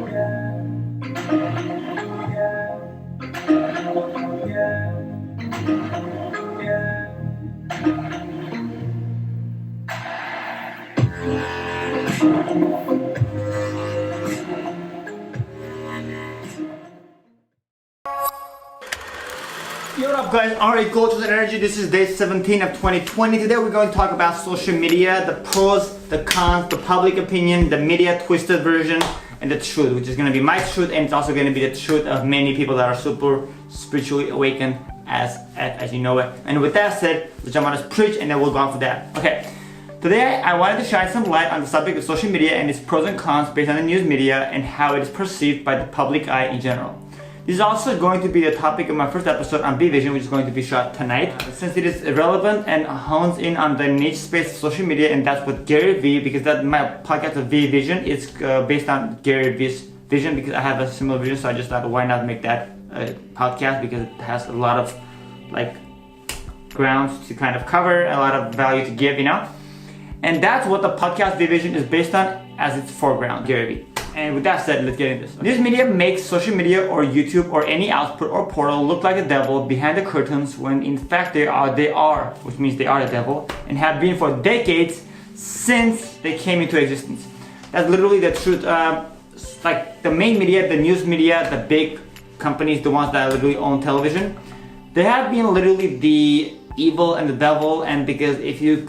Yo, what up guys, Alright, Cultures and Energy. This is day 17 of 2020. Today we're going to talk about social media, the pros, the cons, the public opinion, the media twisted version, and the truth, which is going to be my truth, and it's also going to be the truth of many people that are super spiritually awakened as you know it. And with that said, let's jump on this preach and then we'll go on for that. Okay, today I wanted to shine some light on the subject of social media and its pros and cons based on the news media and how it is perceived by the public eye in general. This is also going to be the topic of my first episode on V-Vision, which is going to be shot tonight. Since it is irrelevant and hones in on the niche space of social media, and that's what Gary Vee, because that my podcast of V-Vision is based on Gary Vee's vision, because I have a similar vision, so I just thought why not make that podcast, because it has a lot of like grounds to kind of cover, a lot of value to give, you know? And that's what the podcast V-Vision is based on as its foreground, Gary Vee. And with that said, let's get into this. News media makes social media or YouTube or any output or portal look like the devil behind the curtains, when in fact they are, which means they are the devil, and have been for decades since they came into existence. That's literally the truth. Like the main media, the news media, the big companies, the ones that literally own television, they have been literally the evil and the devil. And because if you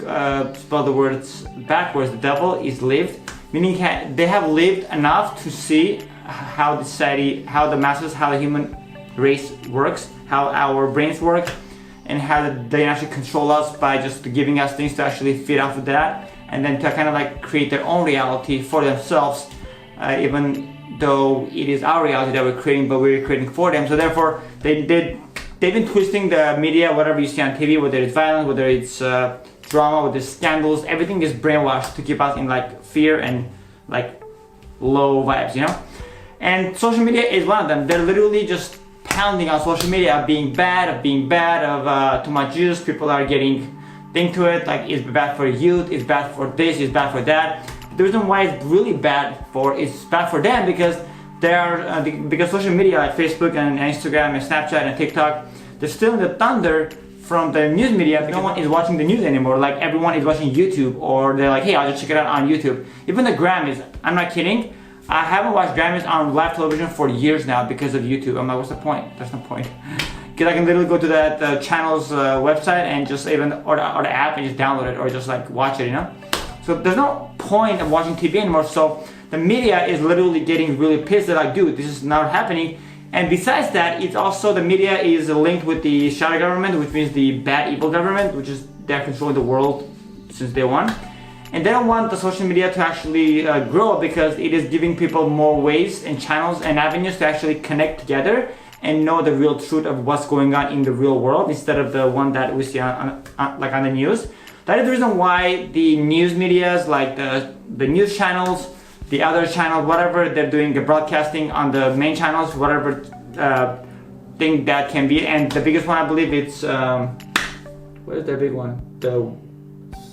spell the words backwards, the devil is lived, meaning they have lived enough to see how the society, how the masses, how the human race works, how our brains work, and how they actually control us by just giving us things to actually feed off of that, and then to kind of like create their own reality for themselves, even though it is our reality that we're creating, but we're creating for them. So therefore, they've been twisting the media, whatever you see on TV, whether it's violence, whether it's drama, whether it's scandals, everything is brainwashed to keep us in like fear and like low vibes, you know? And social media is one of them. They're literally just pounding on social media of being bad, of too much use. People are getting into it, like it's bad for youth, it's bad for this, it's bad for that. The reason why it's really bad it's bad for them, because because social media like Facebook and Instagram and Snapchat and TikTok, they're still in the thunder from the news media. No one is watching the news anymore. Like everyone is watching YouTube, or they're like, hey, I'll just check it out on YouTube. Even the Grammys, I'm not kidding, I haven't watched Grammys on live television for years now because of YouTube. I'm like, what's the point? There's no point. Because I can literally go to that channel's website and just or the app and just download it, or just like watch it, you know? So there's no point of watching TV anymore. So the media is literally getting really pissed. They're like, dude, this is not happening. And besides that, it's also the media is linked with the shadow government, which means the bad, evil government, which is they're controlling the world since day one. And they don't want the social media to actually grow, because it is giving people more ways and channels and avenues to actually connect together and know the real truth of what's going on in the real world, instead of the one that we see on the news. That is the reason why the news medias, like the news channels, the other channel, whatever they're doing, the broadcasting on the main channels, whatever thing that can be. And the biggest one, I believe, it's what is the big one? The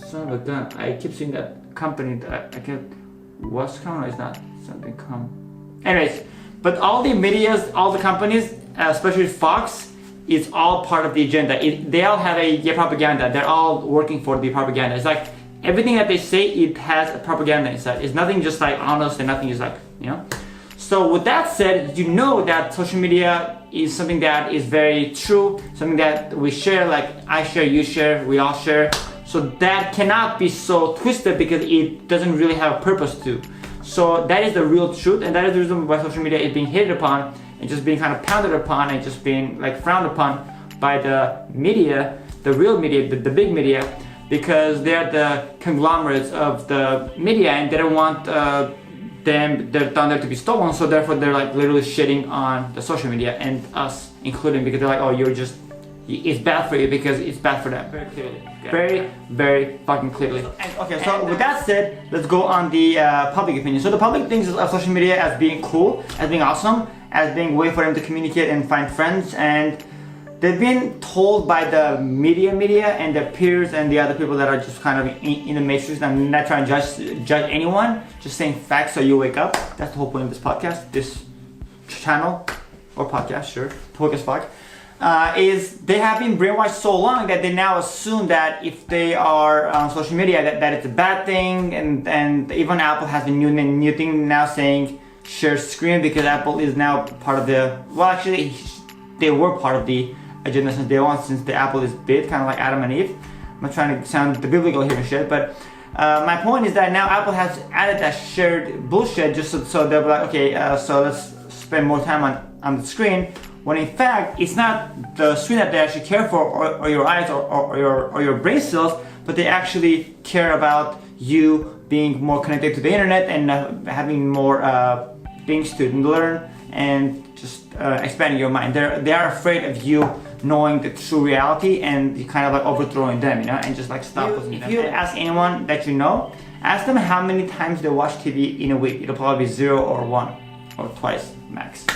son of a gun. I keep seeing that company. I can't. What's coming? It's not something come. Anyways, but all the medias, all the companies, especially Fox, it's all part of the agenda. They all have a propaganda. They're all working for the propaganda. It's like everything that they say, it has a propaganda inside. It's nothing just like honest, and nothing is like, you know? So with that said, you know that social media is something that is very true, something that we share, like I share, you share, we all share. So that cannot be so twisted, because it doesn't really have a purpose to. So that is the real truth, and that is the reason why social media is being hated upon and just being kind of pounded upon and just being like frowned upon by the media, the real media, the big media, because they're the conglomerates of the media, and they don't want their thunder to be stolen. So therefore they're like literally shitting on the social media, and us including, because they're like, oh, it's bad for you because it's bad for them. Very clearly. Yeah. Very fucking clearly. So with that said, let's go on the public opinion. So the public thinks of social media as being cool, as being awesome, as being a way for them to communicate and find friends, and they've been told by the media and their peers and the other people that are just kind of in the matrix. I'm not trying to judge anyone, just saying facts so you wake up. That's the whole point of this podcast, this channel or podcast, sure, focus fuck. Is they have been brainwashed so long that they now assume that if they are on social media that it's a bad thing, and even Apple has a new thing now saying share screen, because Apple is now part of the, well actually they were part of the agenda since day one, since the Apple is big, kind of like Adam and Eve. I'm not trying to sound the biblical here and shit, but my point is that now Apple has added that shared bullshit just so they'll be like, okay, so let's spend more time on the screen, when in fact it's not the screen that they actually care for, or your eyes or your brain cells, but they actually care about you being more connected to the internet and having more things to learn and just expanding your mind. They are afraid of you knowing the true reality and you kind of like overthrowing them, you know, and just like stop listening to them. If you ask anyone that you know, ask them how many times they watch TV in a week. It'll probably be 0 or 1 or twice max.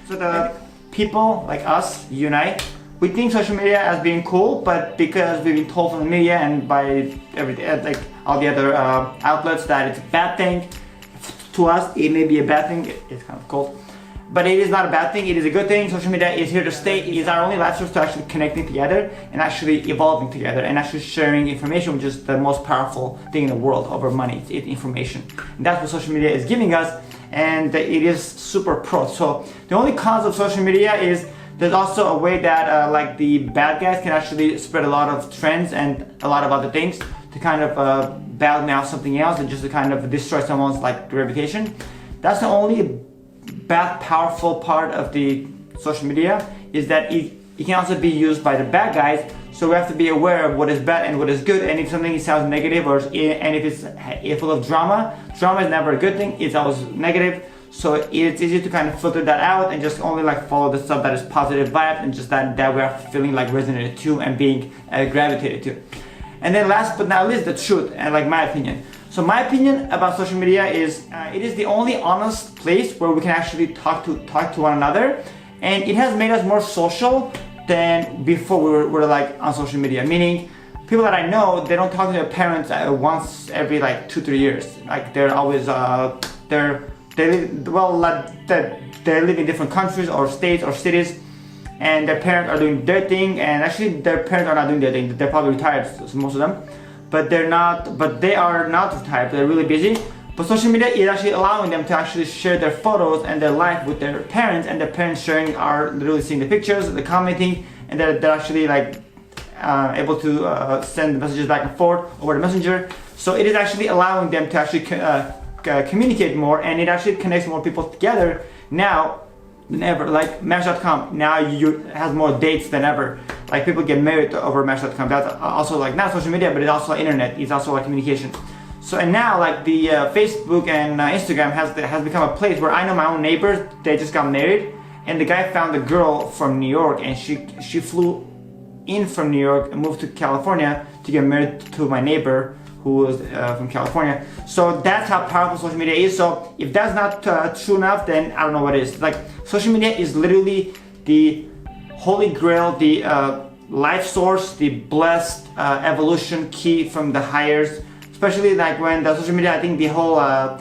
So the people like us, you and I, we think social media as being cool, but because we've been told from the media and by like all the other outlets that it's a bad thing, to us it may be a bad thing. It's kind of cold, but it is not a bad thing. It is a good thing. Social media is here to stay. It is our only life source to actually connecting together and actually evolving together and actually sharing information, which is the most powerful thing in the world over money. It's information, and that's what social media is giving us, and it is super pro. So the only cons of social media is there's also a way that like the bad guys can actually spread a lot of trends and a lot of other things to kind of badmouth something else and just to kind of destroy someone's like reputation. That's the only bad powerful part of the social media, is that it can also be used by the bad guys. So we have to be aware of what is bad and what is good, and if something sounds negative and if it's full of drama is never a good thing, it's always negative. So it's easy to kind of filter that out and just only like follow the stuff that is positive vibe and just that we are feeling like resonated to and being gravitated to. And then last but not least, the truth, and like my opinion. So my opinion about social media is it is the only honest place where we can actually talk to one another, and it has made us more social than before we were like on social media. Meaning, people that I know, they don't talk to their parents once every like 2-3 years. Like they're always they live in different countries or states or cities, and their parents are doing their thing, and actually their parents are not doing their thing. They're probably retired, so most of them, but they are not retired. They're really busy. But social media is actually allowing them to actually share their photos and their life with their parents, and their parents sharing are literally seeing the pictures, the commenting, and they're actually like able to send messages back and forth over the messenger. So it is actually allowing them to actually communicate more, and it actually connects more people together now than ever. Like Match.com now has more dates than ever. Like people get married over Match.com. That's also like not social media, but it's also internet. It's also like communication. So and now like the Facebook and Instagram has become a place where I know my own neighbors. They just got married, and the guy found a girl from New York, and she flew in from New York and moved to California to get married to my neighbor who was from California. So that's how powerful social media is. So if that's not true enough, then I don't know what is. Like social media is literally the holy grail, the life source, the blessed evolution key from the highest. Especially like when the social media, I think the whole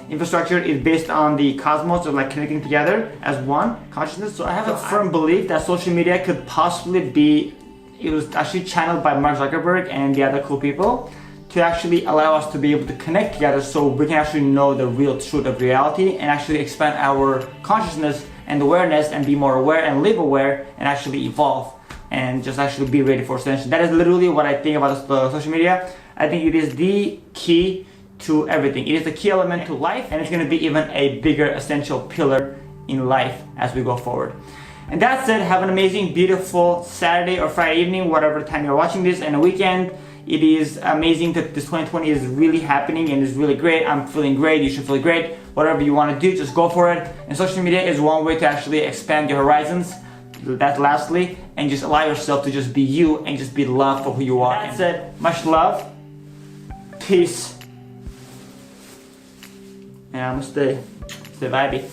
infrastructure is based on the cosmos of like connecting together as one consciousness. So I have a firm belief that social media could possibly be, it was actually channeled by Mark Zuckerberg and the other cool people to actually allow us to be able to connect together so we can actually know the real truth of reality and actually expand our consciousness and awareness and be more aware and live aware and actually evolve and just actually be ready for ascension. That is literally what I think about social media. I think it is the key to everything. It is the key element to life, and it's going to be even a bigger essential pillar in life as we go forward. And that said, have an amazing, beautiful Saturday or Friday evening, whatever time you're watching this, and a weekend. It is amazing that this 2020 is really happening and is really great. I'm feeling great. You should feel great. Whatever you want to do, just go for it. And social media is one way to actually expand your horizons. That lastly, and just allow yourself to just be you and just be loved for who you are. That said, much love, peace, and I'm gonna stay vibey.